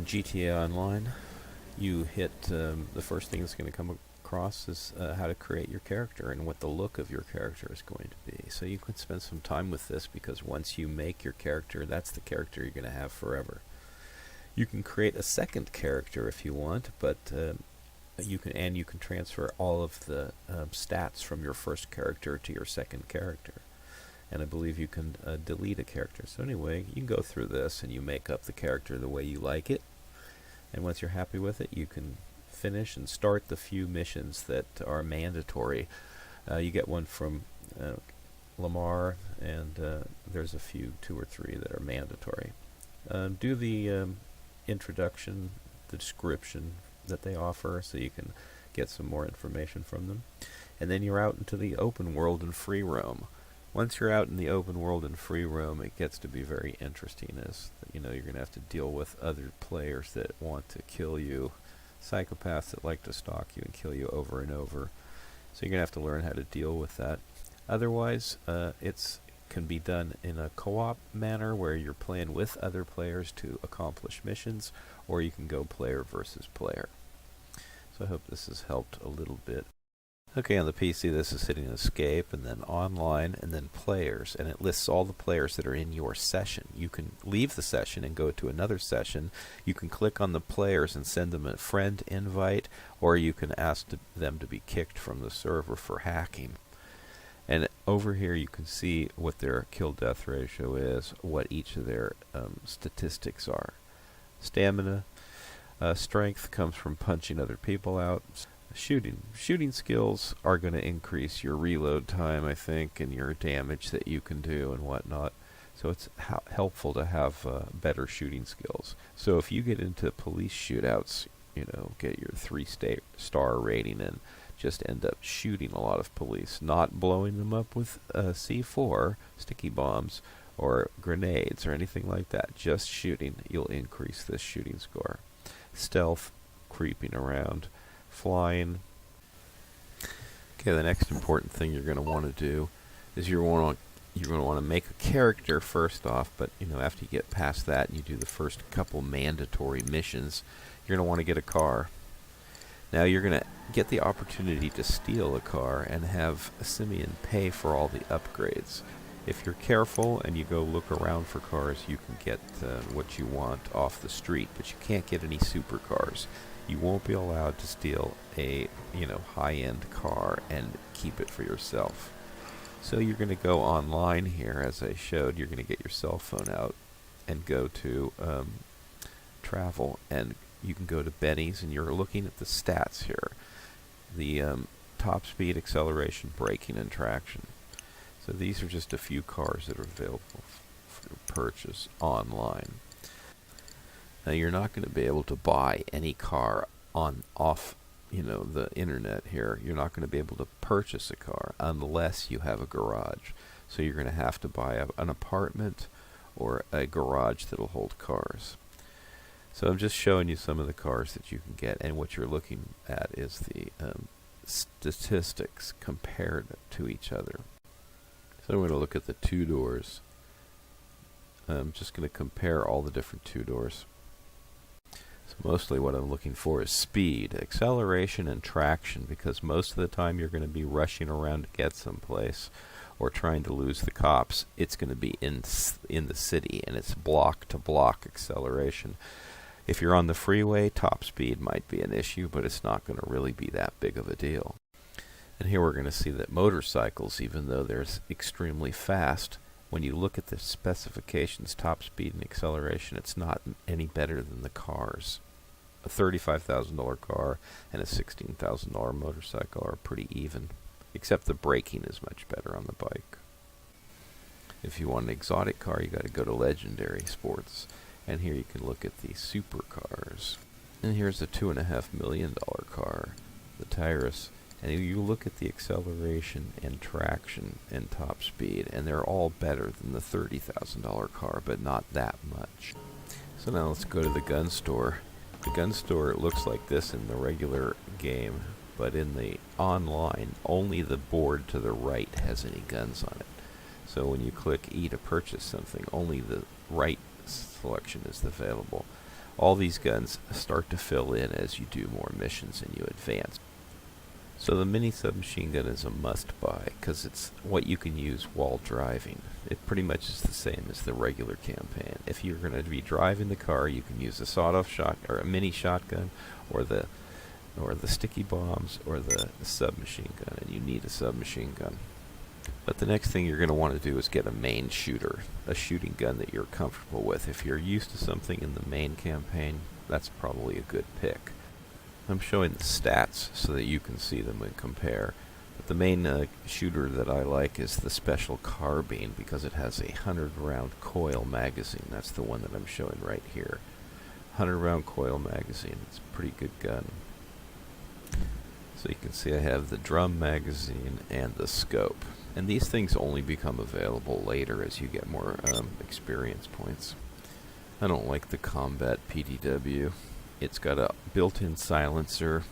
GTA Online, you hit the first thing that's going to come across is how to create your character and what the look of your character is going to be. So you can spend some time with this because once you make your character, that's the character you're going to have forever. You can create a second character if you want, but you can transfer all of the stats from your first character to your second character. And I believe you can delete a character. So anyway, you can go through this and you make up the character the way you like it. And once you're happy with it, you can finish and start the few missions that are mandatory. You get one from Lamar, and there's a few, 2 or 3 that are mandatory. Do the introduction, the description that they offer, so you can get some more information from them. And then you're out into the open world and free roam. Once you're out in the open world and free roam, it gets to be very interesting, as you're going to have to deal with other players that want to kill you, psychopaths that like to stalk you and kill you over and over. So you're going to have to learn how to deal with that. Otherwise, it can be done in a co-op manner where you're playing with other players to accomplish missions, or you can go player versus player. So I hope this has helped a little bit. Okay, on the PC this is hitting escape, and then online, and then players, and it lists all the players that are in your session. You can leave the session and go to another session. You can click on the players and send them a friend invite, or you can ask them to be kicked from the server for hacking. And over here you can see what their kill-death ratio is, what each of their statistics are. Stamina, strength comes from punching other people out. Shooting skills are going to increase your reload time, I think, and your damage that you can do and whatnot. So it's helpful to have better shooting skills. So if you get into police shootouts, get your 3-star rating and just end up shooting a lot of police, not blowing them up with C4, sticky bombs, or grenades or anything like that. Just shooting, you'll increase this shooting score. Stealth, creeping around, flying. Okay, the next important thing you're going to want to do is you're going to want to make a character first off, but after you get past that and you do the first couple mandatory missions, you're going to want to get a car. Now you're going to get the opportunity to steal a car and have Simeon pay for all the upgrades. If you're careful and you go look around for cars, you can get what you want off the street, but you can't get any supercars. You won't be allowed to steal a high-end car and keep it for yourself. So you're going to go online here, as I showed. You're going to get your cell phone out and go to travel, and you can go to Benny's, and you're looking at the stats here. The top speed, acceleration, braking, and traction. So these are just a few cars that are available for purchase online. Now you're not going to be able to buy any car off the internet here. You're not going to be able to purchase a car unless you have a garage. So you're going to have to buy an apartment or a garage that'll hold cars. So I'm just showing you some of the cars that you can get, and what you're looking at is the statistics compared to each other. So I'm going to look at the 2-doors. I'm just going to compare all the different 2-doors. So mostly what I'm looking for is speed, acceleration, and traction, because most of the time you're going to be rushing around to get someplace or trying to lose the cops. It's going to be in the city, and it's block-to-block acceleration. If you're on the freeway, top speed might be an issue, but it's not going to really be that big of a deal. And here we're going to see that motorcycles, even though they're extremely fast, when you look at the specifications, top speed and acceleration, it's not any better than the cars. A $35,000 car and a $16,000 motorcycle are pretty even, except the braking is much better on the bike. If you want an exotic car, you got to go to Legendary Sports, and here you can look at the supercars. And here's a $2.5 million car, the Tyrus. And you look at the acceleration and traction and top speed, and they're all better than the $30,000 car, but not that much. So now let's go to the gun store. The gun store looks like this in the regular game, but in the online, only the board to the right has any guns on it. So when you click E to purchase something, only the right selection is available. All these guns start to fill in as you do more missions and you advance. So the mini submachine gun is a must-buy because it's what you can use while driving. It pretty much is the same as the regular campaign. If you're going to be driving the car, you can use a sawed-off shot or a mini shotgun, or the sticky bombs, or the submachine gun, and you need a submachine gun. But the next thing you're going to want to do is get a main shooter, a shooting gun that you're comfortable with. If you're used to something in the main campaign, that's probably a good pick. I'm showing the stats so that you can see them and compare. But the main shooter that I like is the special carbine because it has a 100-round coil magazine. That's the one that I'm showing right here. 100-round coil magazine. It's a pretty good gun. So you can see I have the drum magazine and the scope. And these things only become available later as you get more experience points. I don't like the combat PDW. It's got a built-in silencer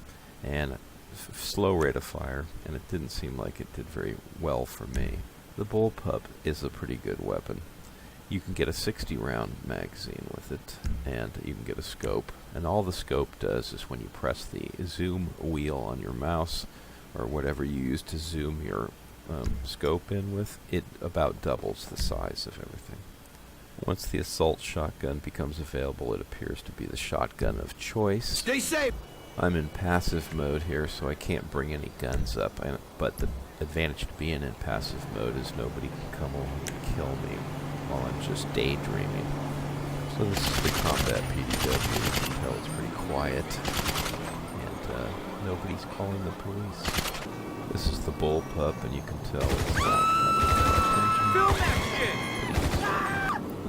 and slow rate of fire, and it didn't seem like it did very well for me. The bullpup is a pretty good weapon. You can get a 60-round magazine with it, and you can get a scope. And all the scope does is when you press the zoom wheel on your mouse, or whatever you use to zoom your scope in with, it about doubles the size of everything. Once the assault shotgun becomes available, it appears to be the shotgun of choice. Stay safe! I'm in passive mode here, so I can't bring any guns up, but the advantage to being in passive mode is nobody can come along and kill me while I'm just daydreaming. So this is the combat PDW. You can tell it's pretty quiet, and nobody's calling the police. This is the bullpup, and you can tell it's not Film that shit!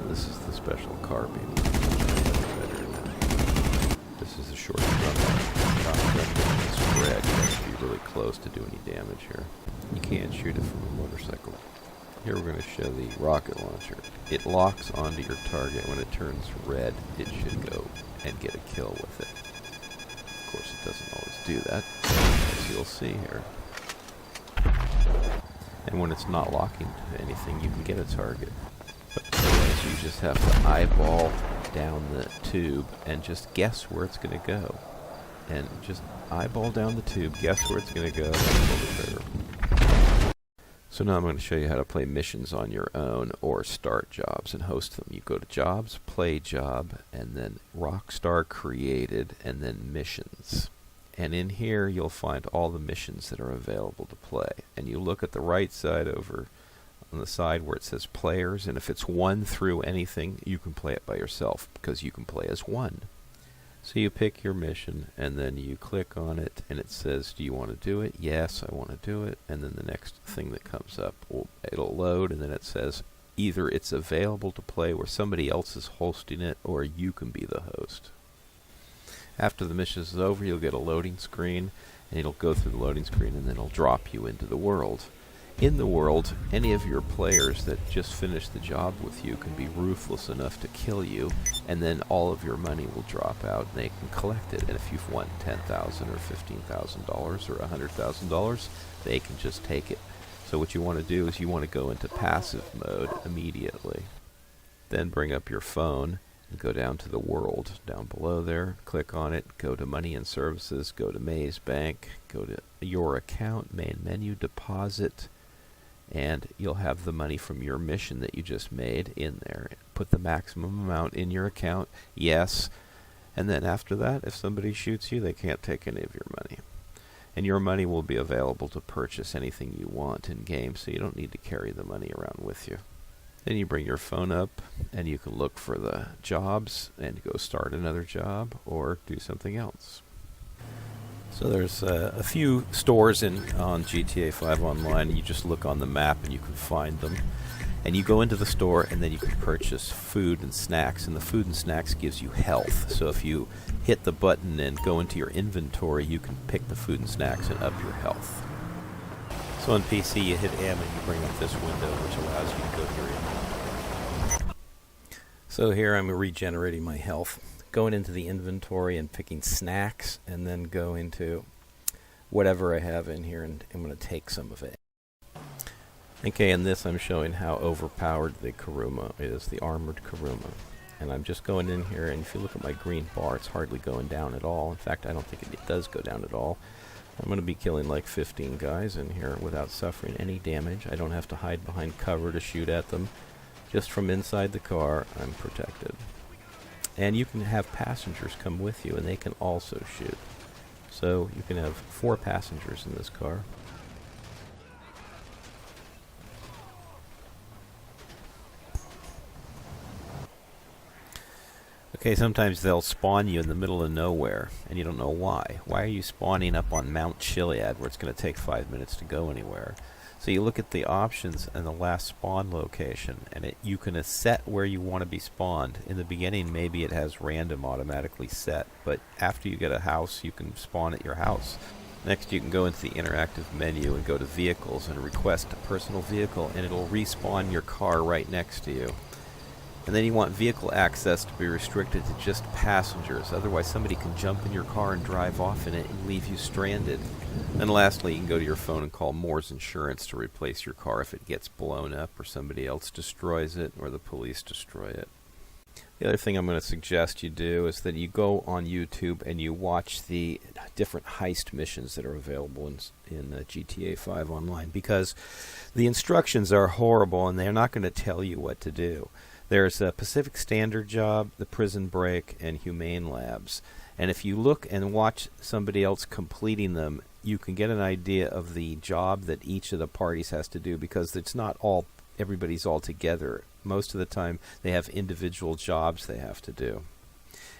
This is the special carbine. This is a short shotgun. It's red. You have to be really close to do any damage here. You can't shoot it from a motorcycle. Here we're going to show the rocket launcher. It locks onto your target. When it turns red, it should go and get a kill with it. Of course, it doesn't always do that, as you'll see here. And when it's not locking to anything, you can get a target. But otherwise, you just have to eyeball down the tube and just guess where it's going to go. And just eyeball down the tube, guess where it's going to go, and pull the trigger. So now I'm going to show you how to play missions on your own or start jobs and host them. You go to Jobs, Play Job, and then Rockstar Created, and then Missions. And in here you'll find all the missions that are available to play. And you look at the right side over on the side where it says Players, and if it's 1 through anything, you can play it by yourself because you can play as 1. So you pick your mission, and then you click on it, and it says, do you want to do it? Yes, I want to do it. And then the next thing that comes up, it'll load, and then it says either it's available to play where somebody else is hosting it, or you can be the host. After the mission is over, you'll get a loading screen, and it'll go through the loading screen, and then it'll drop you into the world. In the world, any of your players that just finished the job with you can be ruthless enough to kill you, and then all of your money will drop out, and they can collect it. And if you've won $10,000 or $15,000 or $100,000, they can just take it. So what you want to do is you want to go into passive mode immediately. Then bring up your phone and go down to the world down below there, click on it, go to Money and Services, go to Maze Bank, go to Your Account, Main Menu, Deposit, and you'll have the money from your mission that you just made in there. Put the maximum amount in your account, yes, and then after that, if somebody shoots you, they can't take any of your money. And your money will be available to purchase anything you want in game, so you don't need to carry the money around with you. Then you bring your phone up, and you can look for the jobs and go start another job or do something else. So there's a few stores on GTA 5 Online. You just look on the map and you can find them. And you go into the store and then you can purchase food and snacks. And the food and snacks gives you health. So if you hit the button and go into your inventory, you can pick the food and snacks and up your health. So on PC, you hit M and you bring up this window, which allows you to go to your inventory. So here I'm regenerating my health. Going into the inventory and picking snacks, and then go into whatever I have in here, and I'm going to take some of it. Okay, in this I'm showing how overpowered the Kuruma is, the armored Kuruma. And I'm just going in here, and if you look at my green bar, it's hardly going down at all. In fact, I don't think it does go down at all. I'm going to be killing like 15 guys in here without suffering any damage. I don't have to hide behind cover to shoot at them. Just from inside the car, I'm protected. And you can have passengers come with you, and they can also shoot. So you can have 4 passengers in this car. Okay, sometimes they'll spawn you in the middle of nowhere, and you don't know why. Why are you spawning up on Mount Chiliad, where it's going to take 5 minutes to go anywhere? So you look at the options and the last spawn location, and you can set where you want to be spawned. In the beginning, maybe it has random automatically set, but after you get a house, you can spawn at your house. Next, you can go into the interactive menu and go to Vehicles and request a personal vehicle, and it'll respawn your car right next to you. And then you want vehicle access to be restricted to just passengers. Otherwise, somebody can jump in your car and drive off in it and leave you stranded. And lastly, you can go to your phone and call Moore's Insurance to replace your car if it gets blown up or somebody else destroys it or the police destroy it. The other thing I'm going to suggest you do is that you go on YouTube and you watch the different heist missions that are available in GTA 5 Online, because the instructions are horrible and they're not going to tell you what to do. There's a Pacific Standard Job, the Prison Break, and Humane Labs. And if you look and watch somebody else completing them, you can get an idea of the job that each of the parties has to do, because it's not all everybody's all together. Most of the time they have individual jobs they have to do.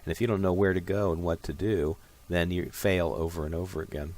And if you don't know where to go and what to do, then you fail over and over again.